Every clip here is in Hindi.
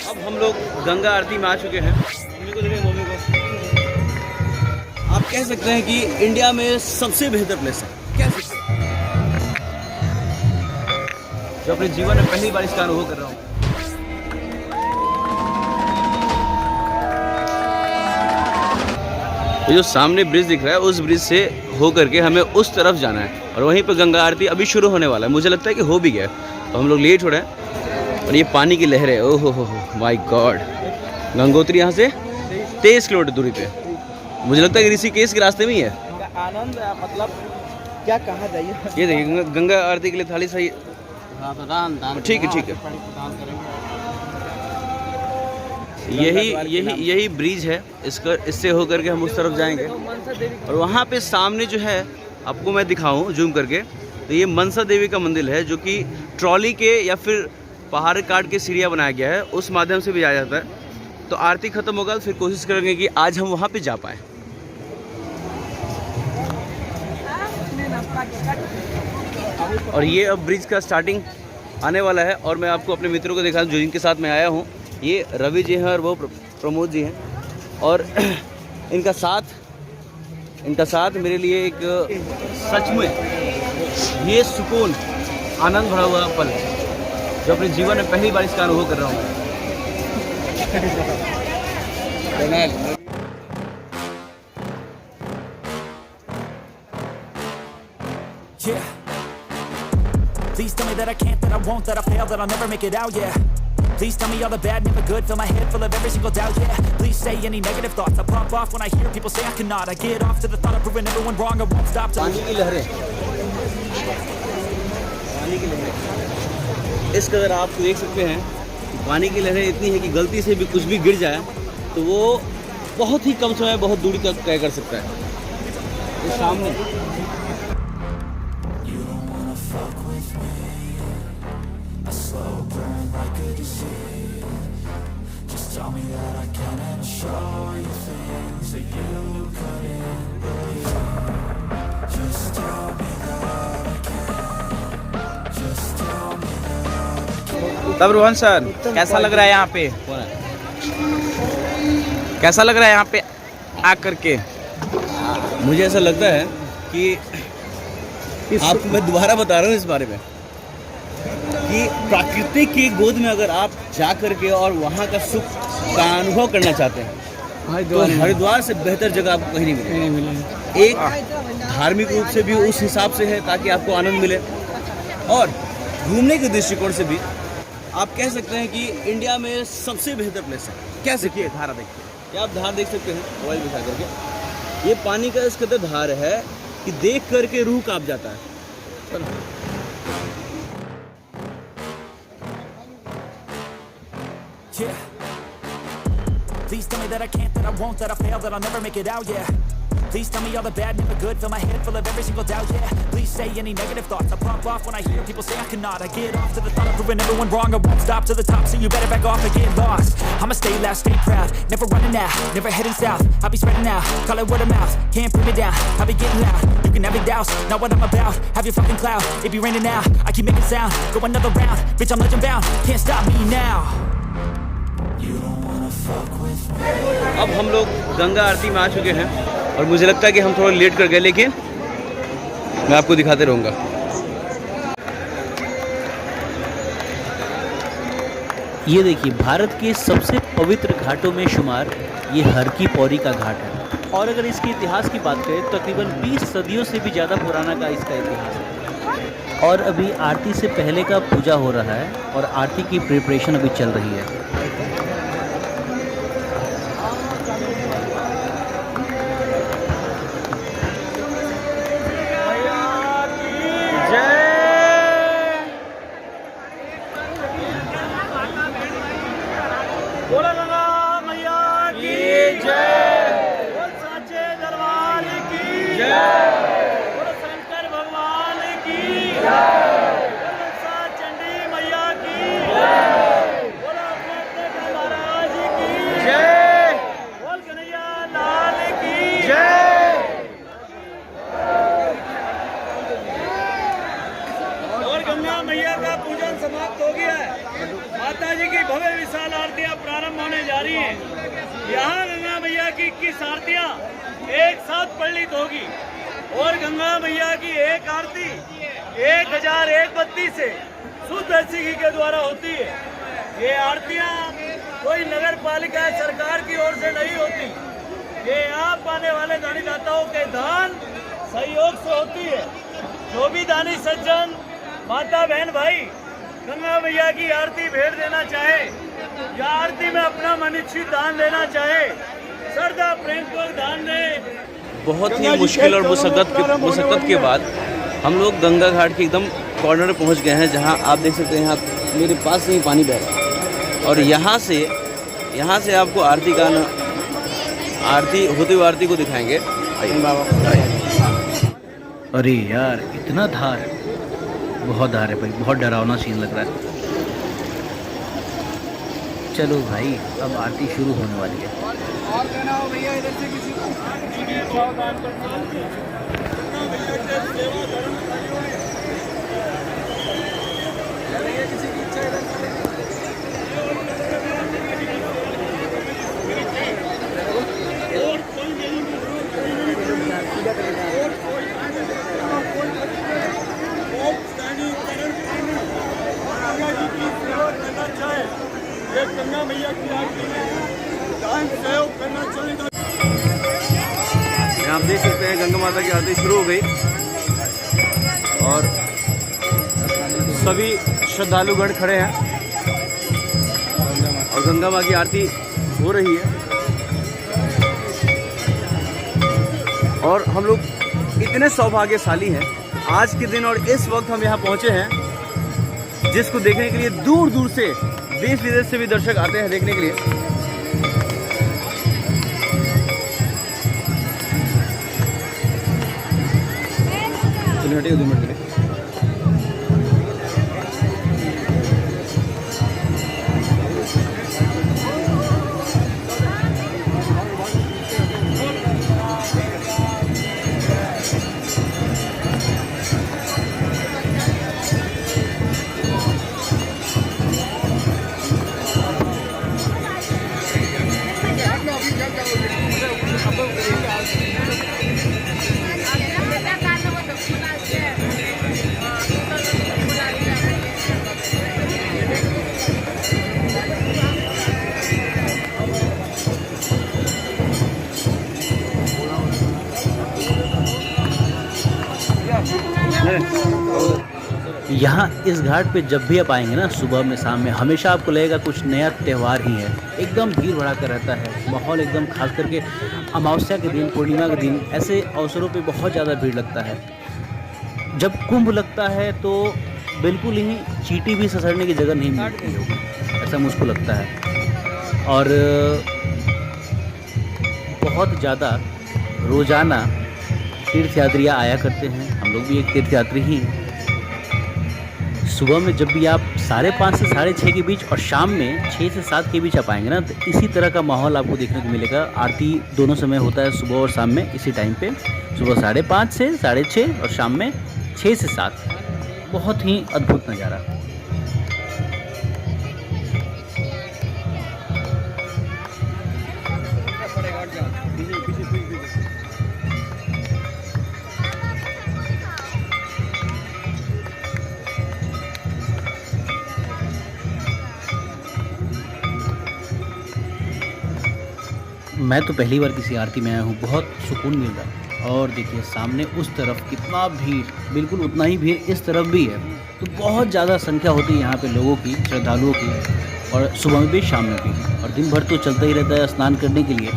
अब हम लोग गंगा आरती में आ चुके हैं। मम्मी को देखिए, मम्मी को। आप कह सकते हैं कि इंडिया में सबसे बेहतर प्लेस है। कह सकते हैं जो अपने जीवन में पहली बार इसका अनुभव कर रहा हूँ। जो सामने ब्रिज दिख रहा है, उस ब्रिज से होकर के हमें उस तरफ जाना है और वहीं पर गंगा आरती अभी शुरू होने वाला है। मुझे लगता है कि हो भी गया, तो हम लोग लेट हो रहे हैं। और ये पानी की लहर है, ओहो हो माय गॉड। गंगोत्री यहाँ से 23 किलोमीटर दूरी पे। मुझे लगता है कि ऋषिकेश के रास्ते में ही है। आनंद मतलब क्या कहा जाइए। ये देखिए गंगा आरती के लिए थाली सही। ठीक है ठीक है। यही ब्रिज है। इससे होकर के हम उस तरफ जाएंगे और वहाँ पे सामने जो है आपको मैं दिखाऊं जूम करके, तो ये मनसा देवी का मंदिर है जो कि ट्रॉली के या फिर पहाड़ काट के सीढ़ियाँ बनाया गया है, उस माध्यम से भी जाया जाता है। तो आरती खत्म होगा तो फिर कोशिश करेंगे कि आज हम वहाँ पे जा पाएँ। और ये अब ब्रिज का स्टार्टिंग आने वाला है और मैं आपको अपने मित्रों को दिखा जो जिनके साथ मैं आया हूँ। ये रवि जी हैं और वो प्रमोद जी हैं और इनका साथ मेरे लिए एक सच में ये सुकून आनंद भरा हुआ पल है जो अपने जीवन में पहली बार इसका अनुभव कर रहा हूँ। Yeah. Please tell me that I can't, that I won't, that I fail, that I'll never make it out, yeah. Please tell me all the bad, never good, fill my head full of every single doubt, yeah. Please say any negative thoughts, I pop off when I hear people say I cannot. I get off to the thought of proving everyone wrong, I won't stop till... पानी की लहरें, इस कदर आप देख सकते हैं कि पानी की लहरें इतनी है कि गलती से भी कुछ भी गिर जाए तो वो बहुत ही कम समय बहुत दूरी तक तय कर सकता है। तो सामने तब रोहन सर कैसा लग रहा है यहाँ पे? कैसा लग रहा है यहाँ पे आकर के? मुझे ऐसा लगता है कि आपको मैं दोबारा बता रहा हूँ इस बारे में कि प्रकृति की गोद में अगर आप जा करके और वहाँ का सुख का अनुभव करना चाहते हैं तो हरिद्वार से बेहतर जगह आपको कहीं नहीं मिलेगी। एक धार्मिक रूप से भी उस हिसाब से है ताकि आपको आनंद मिले और घूमने के दृष्टिकोण से भी आप कह सकते हैं कि इंडिया में सबसे बेहतर प्लेस है। क्या देखिए धारा देखिए, आप धार देख सकते हैं मोबाइल दिखा करके। ये पानी का इस कदर धार है कि देख करके रूह कांप जाता है। Yeah. Please tell me that I can't, that I won't, that I fail, that I'll never make it out, yeah. Please tell me all the bad, never good, fill my head full of every single doubt, yeah. Please say any negative thoughts, I pop off when I hear people say I cannot. I get off to the thought of proving everyone wrong, I won't stop to the top, so you better back off and get lost. I'ma stay loud, stay proud, never running out, never heading south. I'll be spreading out, call it word of mouth, can't put me down, I'll be getting loud. You can have it douse, not what I'm about, have your fucking cloud. It be raining now, I keep making sound, go another round, bitch I'm legend bound, can't stop me now. अब हम लोग गंगा आरती में आ चुके हैं और मुझे लगता है कि हम थोड़ा लेट कर गए, लेकिन मैं आपको दिखाते रहूँगा। ये देखिए भारत के सबसे पवित्र घाटों में शुमार ये हर की पौड़ी का घाट है और अगर इसके इतिहास की बात करें तो तकरीबन 20 सदियों से भी ज़्यादा पुराना का इसका इतिहास है। और अभी आरती से पहले का पूजा हो रहा है और आरती की प्रिपरेशन अभी चल रही है। समाप्त हो गया है। माता जी की भव्य विशाल आरतियां प्रारंभ होने जा रही हैं। यहाँ गंगा मैया की 21 आरतियां एक साथ पल्लित होगी और गंगा मैया की एक आरती 1001 बत्ती से शुद्ध देसी घी के द्वारा होती है। ये आरतियां कोई नगर पालिका सरकार की ओर से नहीं होती, ये आप आने वाले दानी दाताओं के दान सहयोग से होती है। जो भी दानी सज्जन माता बहन भाई गंगा मैया की आरती भेंट देना चाहे या आरती में अपना मनिच्छित दान देना चाहे, श्रद्धा प्रेम को दान दे। बहुत ही मुश्किल और मुशक्क़त के बाद हम लोग गंगा घाट के एकदम कॉर्नर पे पहुंच गए हैं, जहां आप देख सकते हैं यहाँ मेरे पास से ही पानी बह रहा है और यहाँ से आपको आरती होते हुए आरती को दिखाएंगे। अरे यार इतना धार है, बहुत धार है भाई, बहुत डरावना सीन लग रहा है। चलो भाई अब आरती शुरू होने वाली है। गंगा मैया की आरती में दान सहयोग करना चाहिए। आप देख सकते हैं गंगा माता की आरती शुरू हो गई और सभी श्रद्धालुगण खड़े हैं और गंगा माँ की आरती हो रही है। और हम लोग इतने सौभाग्यशाली हैं आज के दिन और इस वक्त हम यहाँ पहुँचे हैं, जिसको देखने के लिए दूर दूर से देश विदेश से भी दर्शक आते हैं देखने के लिए। यहाँ इस घाट पे जब भी आप आएंगे ना, सुबह में शाम में, हमेशा आपको लगेगा कुछ नया त्यौहार ही है। एकदम भीड़ भड़ा कर रहता है माहौल, एकदम खास करके अमावस्या के दिन, पूर्णिमा के दिन, ऐसे अवसरों पे बहुत ज़्यादा भीड़ लगता है। जब कुंभ लगता है तो बिल्कुल ही चींटी भी ससरने की जगह नहीं मिलती होगी, ऐसा मुझको लगता है। और बहुत ज़्यादा रोज़ाना तीर्थयात्रियाँ आया करते हैं, हम लोग भी एक तीर्थयात्री ही हैं। सुबह में जब भी आप 5:30 से 6:30 के बीच और शाम में 6 से 7 के बीच आप आएंगे ना, तो इसी तरह का माहौल आपको देखने को मिलेगा। आरती दोनों समय होता है, सुबह और शाम में इसी टाइम पे, सुबह 5:30 से 6:30 और शाम में 6 से 7। बहुत ही अद्भुत नज़ारा। मैं तो पहली बार किसी आरती में आया हूँ, बहुत सुकून मिल रहा है। और देखिए सामने उस तरफ कितना भीड़, बिल्कुल उतना ही भीड़ इस तरफ भी है। तो बहुत ज़्यादा संख्या होती है यहाँ पे लोगों की, श्रद्धालुओं की, और सुबह में भी शाम में भी, और दिन भर तो चलता ही रहता है स्नान करने के लिए।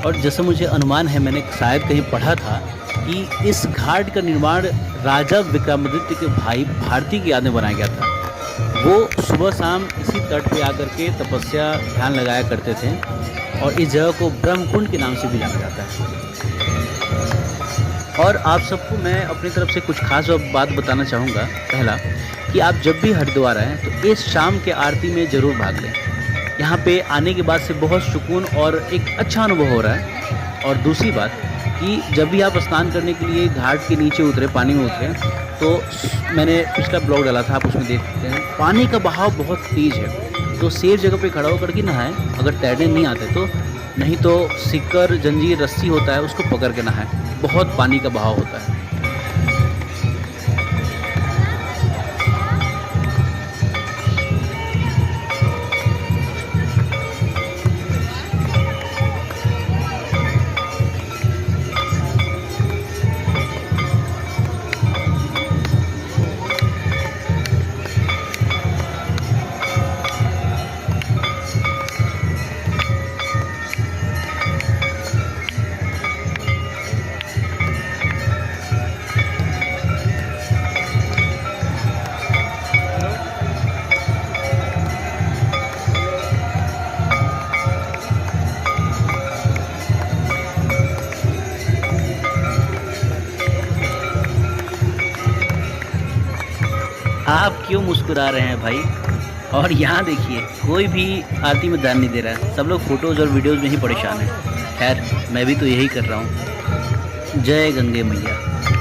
और जैसे मुझे अनुमान है, मैंने शायद कहीं पढ़ा था कि इस घाट का निर्माण राजा विक्रमादित्य के भाई भारती की याद में बनाया गया था। वो सुबह शाम इसी तट पे आकर के तपस्या ध्यान लगाया करते थे और इस जगह को ब्रह्मकुंड के नाम से भी जाना जाता है। और आप सबको मैं अपनी तरफ से कुछ खास बात बताना चाहूँगा। पहला कि आप जब भी हरिद्वार आएँ तो इस शाम के आरती में ज़रूर भाग लें। यहाँ पे आने के बाद से बहुत सुकून और एक अच्छा अनुभव हो रहा है। और दूसरी बात कि जब भी आप स्नान करने के लिए घाट के नीचे उतरे, पानी में उतरे, तो मैंने पिछला ब्लॉग डाला था, आप उसमें देख सकते हैं, पानी का बहाव बहुत तेज़ है। तो सेफ जगह पे खड़ा होकर के नहाएं, अगर तैरने नहीं आते तो, नहीं तो सिक्कर, जंजीर, रस्सी होता है, उसको पकड़ के नहाएं। बहुत पानी का बहाव होता है। आप क्यों मुस्कुरा रहे हैं भाई? और यहाँ देखिए, कोई भी आरती में ध्यान नहीं दे रहा है, सब लोग फ़ोटोज़ और वीडियोज़ में ही परेशान हैं। खैर, मैं भी तो यही कर रहा हूँ। जय गंगे मैया।